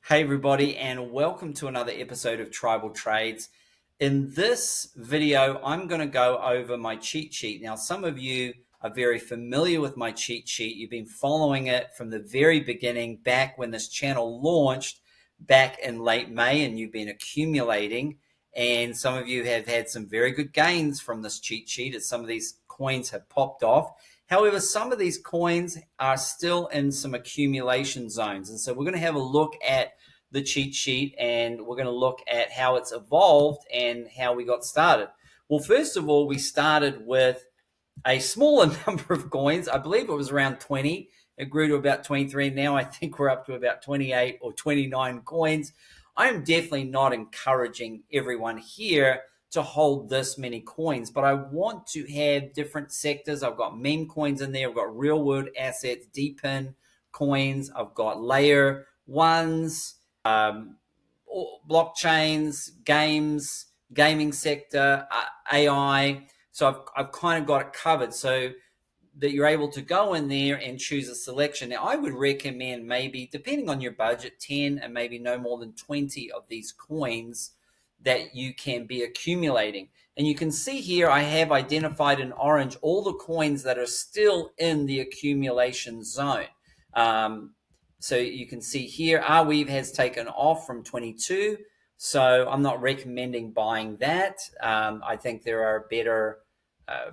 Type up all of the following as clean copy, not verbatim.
Hey everybody, and welcome to another episode of Tribal Trades. In this video, I'm going to go over my cheat sheet. Now, some of you are very familiar with my cheat sheet. You've been following it from the very beginning, back when this channel launched back in late May, and you've been accumulating. And some of you have had some very good gains from this cheat sheet as some of these coins have popped off. However, some of these coins are still in some accumulation zones. And so we're going to have a look at the cheat sheet, and we're going to look at how it's evolved and how we got started. Well, first of all, we started with a smaller number of coins. I believe it was around 20. It grew to about 23. Now I think we're up to about 28 or 29 coins. I am definitely not encouraging everyone here to hold this many coins, but I want to have different sectors. I've got meme coins in there. I've got real world assets, deep-in coins. I've got layer ones, blockchains, games, gaming sector, AI. So I've kind of got it covered so that you're able to go in there and choose a selection. Now, I would recommend maybe, depending on your budget, 10 and maybe no more than 20 of these coins that you can be accumulating. And you can see here, I have identified in orange all the coins that are still in the accumulation zone. So you can see here, Arweave has taken off from 22. So I'm not recommending buying that. I think there are better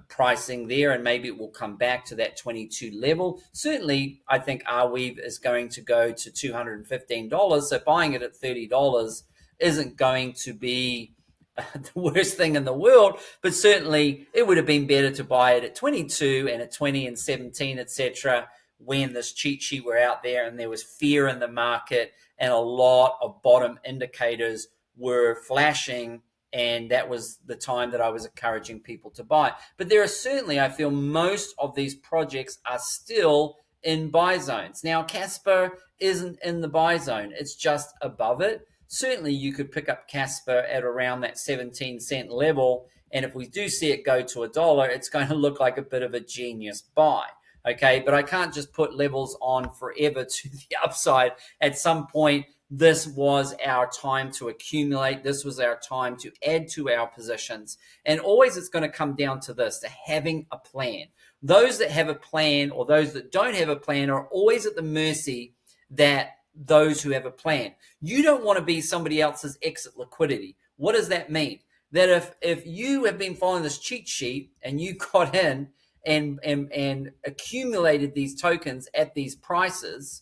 pricing there, and maybe it will come back to that 22 level. Certainly, I think Arweave is going to go to $215. So buying it at $30 isn't going to be the worst thing in the world, but certainly it would have been better to buy it at 22 and at 20 and 17, etc., when this cheat sheet were out there and there was fear in the market and a lot of bottom indicators were flashing, and that was the time that I was encouraging people to buy. But there are certainly, I feel, most of these projects are still in buy zones. Now, Casper isn't in the buy zone. It's just above it. Certainly, you could pick up Casper at around that 17-cent level, and if we do see it go to $1, it's going to look like a bit of a genius buy. Okay, but I can't just put levels on forever to the upside. At some point, this was our time to accumulate. This was our time to add to our positions. And always it's going to come down to this, to having a plan. Those that have a plan or those that don't have a plan are always at the mercy that those who have a plan. You don't want to be somebody else's exit liquidity. What does that mean? That if you have been following this cheat sheet and you got in and accumulated these tokens at these prices,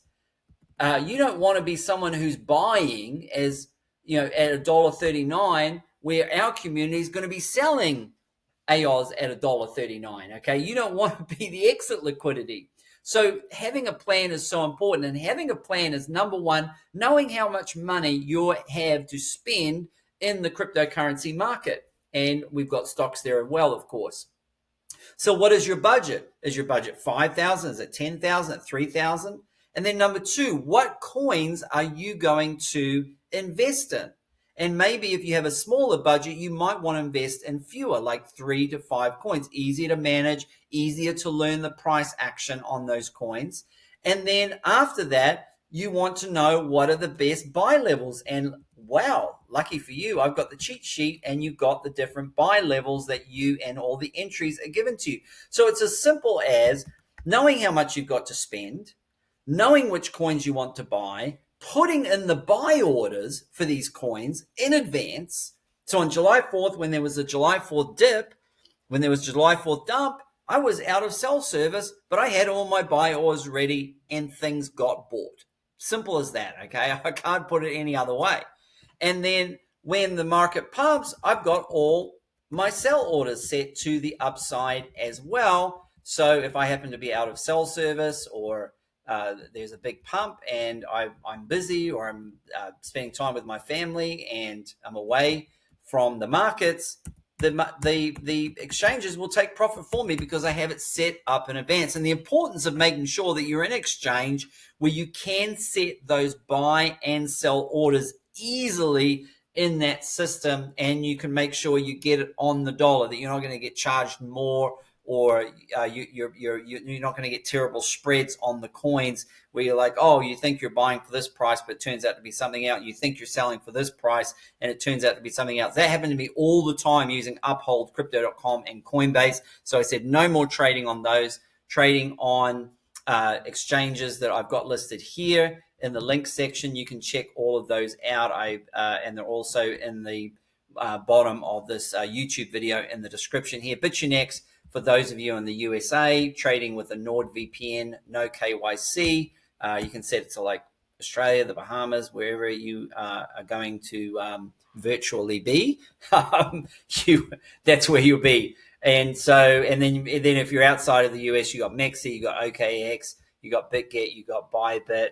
you don't want to be someone who's buying as, at $1.39, where our community is going to be selling AOS at $1.39. Okay, you don't want to be the exit liquidity. So having a plan is so important, and having a plan is, number one, knowing how much money you have to spend in the cryptocurrency market, and we've got stocks there as well, of course. So what is your budget? Is your budget 5,000? Is it 10,000? 3,000? And then number two, what coins are you going to invest in? And maybe if you have a smaller budget, you might want to invest in fewer, like 3 to 5 coins. Easier to manage, easier to learn the price action on those coins. And then after that, you want to know what are the best buy levels. And wow, lucky for you, I've got the cheat sheet and you've got the different buy levels that you and all the entries are given to you. So it's as simple as knowing how much you've got to spend, knowing which coins you want to buy, putting in the buy orders for these coins in advance. So on July 4th, when there was a July 4th dip, when there was July 4th dump, I was out of cell service, but I had all my buy orders ready and things got bought. Simple as that, okay? I can't put it any other way. And then when the market pumps, I've got all my sell orders set to the upside as well. So if I happen to be out of cell service, or there's a big pump and I'm busy, or I'm spending time with my family and I'm away from the markets, the exchanges will take profit for me because I have it set up in advance. And the importance of making sure that you're in exchange where you can set those buy and sell orders easily in that system, and you can make sure you get it on the dollar, that you're not going to get charged more or you're not going to get terrible spreads on the coins where you're like, oh, you think you're buying for this price, but it turns out to be something else. You think you're selling for this price, and it turns out to be something else. That happened to me all the time using Uphold, Crypto.com, and Coinbase. So I said no more trading on those. Trading on exchanges that I've got listed here in the link section. You can check all of those out. And they're also in the bottom of this YouTube video in the description here. Bitfinex, for those of you in the USA, trading with a NordVPN, no KYC. You can set it to like Australia, the Bahamas, wherever you are going to virtually be. That's where you'll be. And then if you're outside of the US, you got Mexi, you got OKX, you got BitGet, you got Bybit,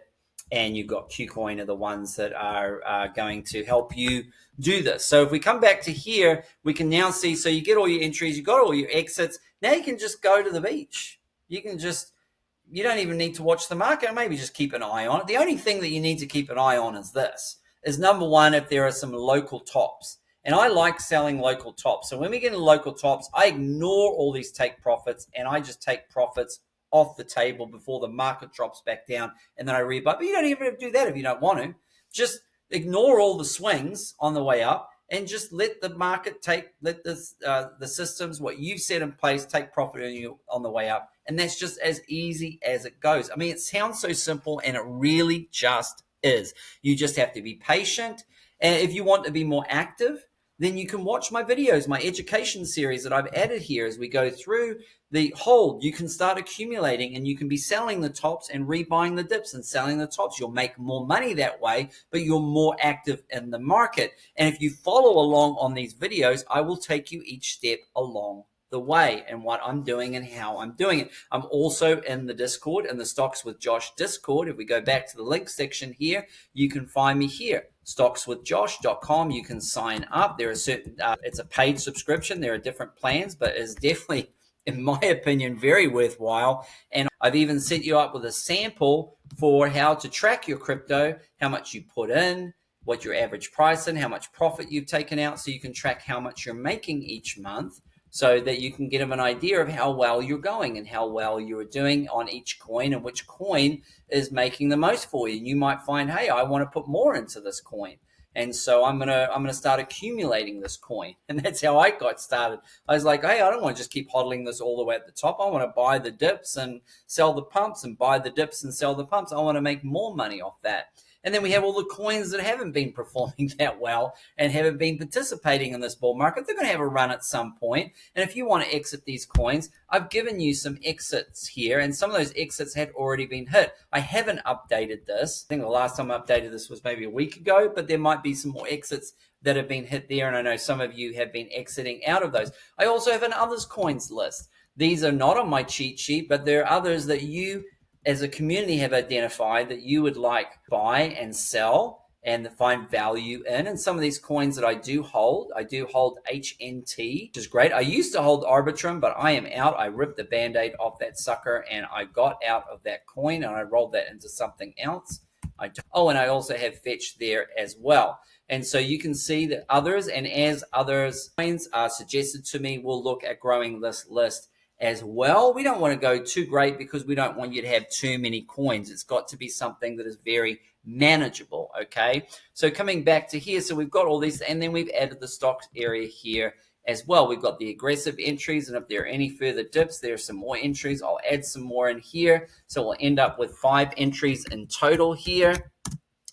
and you've got KuCoin are the ones that are going to help you do this. So if we come back to here, we can now see, so you get all your entries, you got all your exits. Now you can just go to the beach. You don't even need to watch the market. Maybe just keep an eye on it. The only thing that you need to keep an eye on is number one, if there are some local tops. And I like selling local tops. So when we get into local tops, I ignore all these take profits and I just take profits off the table before the market drops back down, and then I rebuy. But you don't even have to do that if you don't want to. Just ignore all the swings on the way up and just let the market let the systems, what you've set in place, take profit on the way up. And that's just as easy as it goes. I mean, it sounds so simple, and it really just is. You just have to be patient. And if you want to be more active, then you can watch my videos, my education series that I've added here as we go through the hold. You can start accumulating, and you can be selling the tops and rebuying the dips and selling the tops. You'll make more money that way, but you're more active in the market. And if you follow along on these videos, I will take you each step along the way and what I'm doing and how I'm doing it. I'm also in the Discord, in the Stocks with Josh Discord. If we go back to the link section here, you can find me here, stockswithjosh.com. You can sign up. There are certain, it's a paid subscription. There are different plans, but it's definitely, in my opinion, very worthwhile. And I've even set you up with a sample for how to track your crypto, how much you put in, what your average price and how much profit you've taken out, so you can track how much you're making each month, so that you can get an idea of how well you're going and how well you're doing on each coin and which coin is making the most for you. And you might find, hey, I want to put more into this coin. And so I'm gonna start accumulating this coin. And that's how I got started. I was like, hey, I don't want to just keep hodling this all the way at the top. I want to buy the dips and sell the pumps and buy the dips and sell the pumps. I want to make more money off that. And then we have all the coins that haven't been performing that well and haven't been participating in this bull market. They're going to have a run at some point. And if you want to exit these coins, I've given you some exits here, and some of those exits had already been hit. I haven't updated this. I think the last time I updated this was maybe a week ago, but there might be some more exits that have been hit there. And I know some of you have been exiting out of those. I also have an others coins list. These are not on my cheat sheet, but there are others that you as a community have identified that you would like buy and sell and find value in. And some of these coins that I do hold HNT, which is great. I used to hold Arbitrum, but I am out. I ripped the Band-Aid off that sucker and I got out of that coin and I rolled that into something else. And I also have Fetch there as well. And so you can see that others, and as others coins are suggested to me, we'll look at growing this list as well. We don't want to go too great because we don't want you to have too many coins. It's got to be something that is very manageable, okay? So coming back to here, so we've got all these, and then we've added the stocks area here as well. We've got the aggressive entries, and if there are any further dips, there are some more entries. I'll add some more in here. So we'll end up with 5 entries in total here.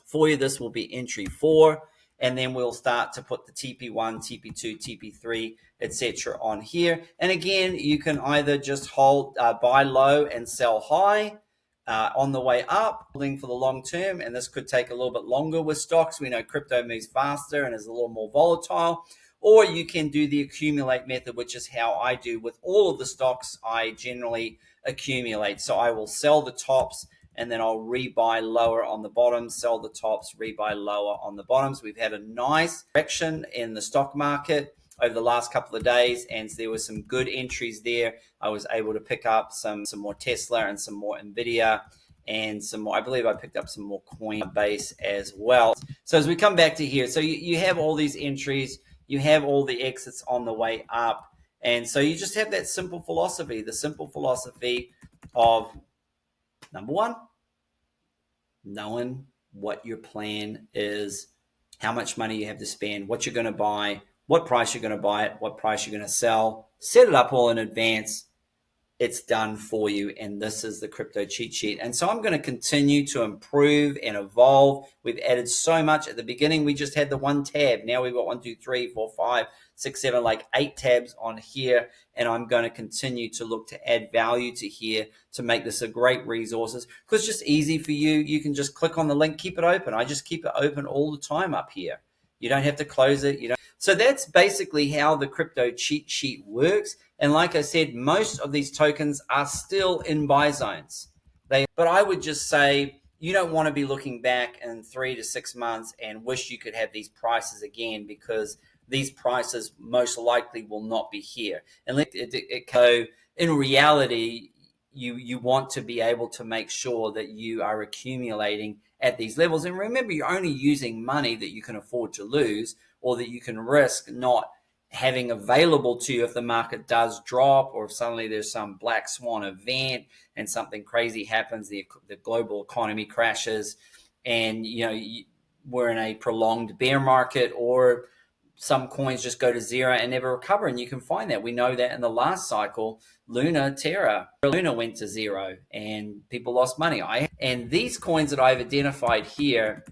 For you, this will be entry 4. And then we'll start to put the TP1, TP2, TP3, etc. on here. And again, you can either just hold, buy low and sell high on the way up, holding for the long term. And this could take a little bit longer with stocks. We know crypto moves faster and is a little more volatile. Or you can do the accumulate method, which is how I do with all of the stocks. I generally accumulate. So I will sell the tops, and then I'll rebuy lower on the bottoms, sell the tops, rebuy lower on the bottoms. We've had a nice correction in the stock market over the last couple of days, and there were some good entries there. I was able to pick up some more Tesla and some more Nvidia and some more. I believe I picked up some more Coinbase as well. So as we come back to here, so you have all these entries, you have all the exits on the way up, And so you just have that simple philosophy, the simple philosophy of, number one, knowing what your plan is, how much money you have to spend, what you're going to buy, what price you're going to buy it, what price you're going to sell. Set it up all in advance. It's done for you, and this is the crypto cheat sheet. And so I'm going to continue to improve and evolve. We've added so much. At the beginning, we just had the one tab. Now we've got 1, 2, 3, 4, 5, 6, 7, like 8 tabs on here, and I'm going to continue to look to add value to here to make this a great resources, because it's just easy for you. You can just click on the link, keep it open. I just keep it open all the time up here. You don't have to close it. So that's basically how the crypto cheat sheet works. And like I said, most of these tokens are still in buy zones. But I would just say you don't want to be looking back in 3 to 6 months and wish you could have these prices again, because these prices most likely will not be here. And in reality, you want to be able to make sure that you are accumulating at these levels. And remember, you're only using money that you can afford to lose, or that you can risk not having available to you if the market does drop, or if suddenly there's some black swan event and something crazy happens, the global economy crashes, and we're in a prolonged bear market, or some coins just go to zero and never recover. And you can find that. We know that in the last cycle, Luna went to zero and people lost money. And these coins that I've identified here,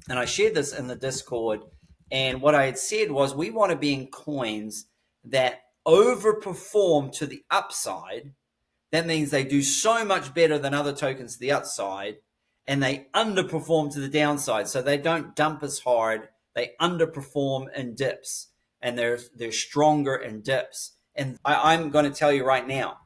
and I shared this in the Discord, and what I had said was we want to be in coins that overperform to the upside. That means they do so much better than other tokens to the upside, and they underperform to the downside. So they don't dump as hard. They underperform in dips, and they're stronger in dips. And I'm going to tell you right now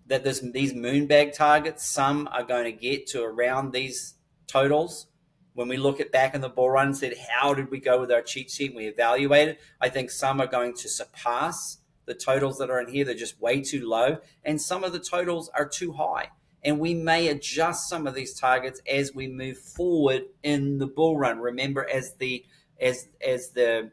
that these moonbag targets, some are going to get to around these totals. When we look at back in the bull run and said, how did we go with our cheat sheet? And we evaluated. I think some are going to surpass the totals that are in here. They're just way too low. And some of the totals are too high. And we may adjust some of these targets as we move forward in the bull run. Remember, as the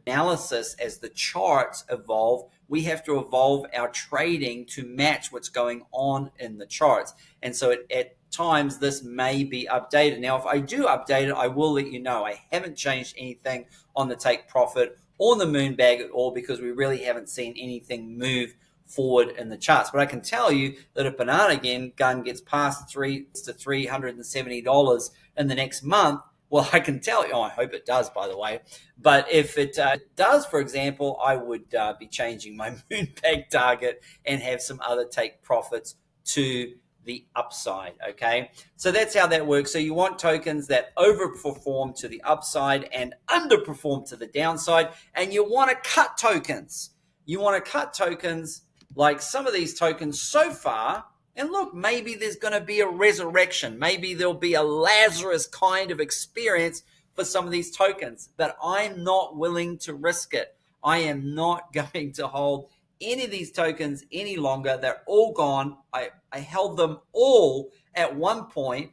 analysis, as the charts evolve, we have to evolve our trading to match what's going on in the charts. And so at times this may be updated. Now, if I do update it, I will let you know. I haven't changed anything on the take profit or the moonbag at all, because we really haven't seen anything move forward in the charts. But I can tell you that if Banana Gun gets past $370 in the next month, well, I can tell you, I hope it does, by the way. But if it does, for example, I would be changing my moonbag target and have some other take profits to the upside, okay? So that's how that works. So you want tokens that overperform to the upside and underperform to the downside, and you want to cut tokens. You want to cut tokens like some of these tokens so far. And look, maybe there's going to be a resurrection. Maybe there'll be a Lazarus kind of experience for some of these tokens, but I'm not willing to risk it. I am not going to hold any of these tokens any longer. They're all gone. I held them all at one point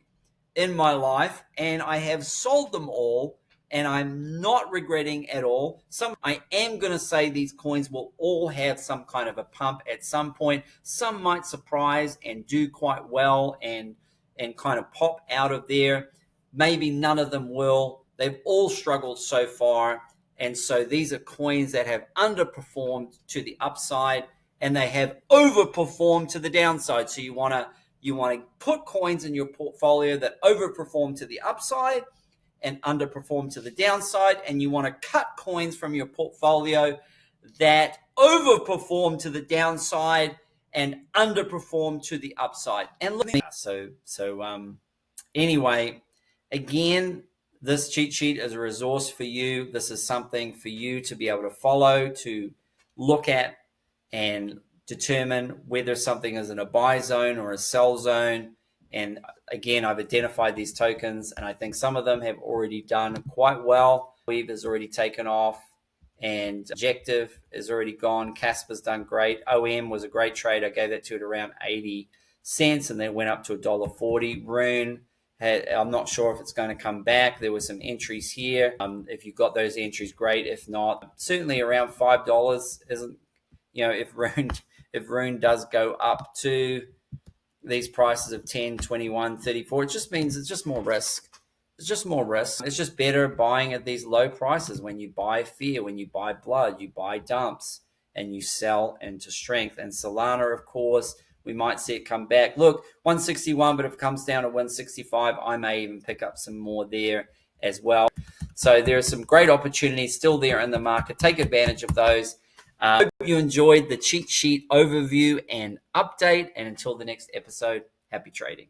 in my life, and I have sold them all, and I'm not regretting at all. I am going to say these coins will all have some kind of a pump at some point. Some might surprise and do quite well and kind of pop out of there. Maybe none of them will. They've all struggled so far. And so these are coins that have underperformed to the upside, and they have overperformed to the downside. So you want to put coins in your portfolio that overperform to the upside and underperform to the downside, and you want to cut coins from your portfolio that overperform to the downside and underperform to the upside. And anyway, again, this cheat sheet is a resource for you. This is something for you to be able to follow, to look at and determine whether something is in a buy zone or a sell zone. And again, I've identified these tokens, and I think some of them have already done quite well. Weave has already taken off, and Objective is already gone. Casper's done great. OM was a great trade. I gave that to it around 80 cents, and then went up to $1.40. Rune, I'm not sure if it's going to come back. There were some entries here. If you've got those entries, great. If not, certainly around $5 isn't, if if Rune does go up to these prices of 10, 21, 34, it just means it's just more risk. It's just more risk. It's just better buying at these low prices. When you buy fear, when you buy blood, you buy dumps, and you sell into strength. And Solana, of course, we might see it come back. Look, 161, but if it comes down to 165, I may even pick up some more there as well. So there are some great opportunities still there in the market. Take advantage of those. Hope you enjoyed the cheat sheet overview and update. And until the next episode, happy trading.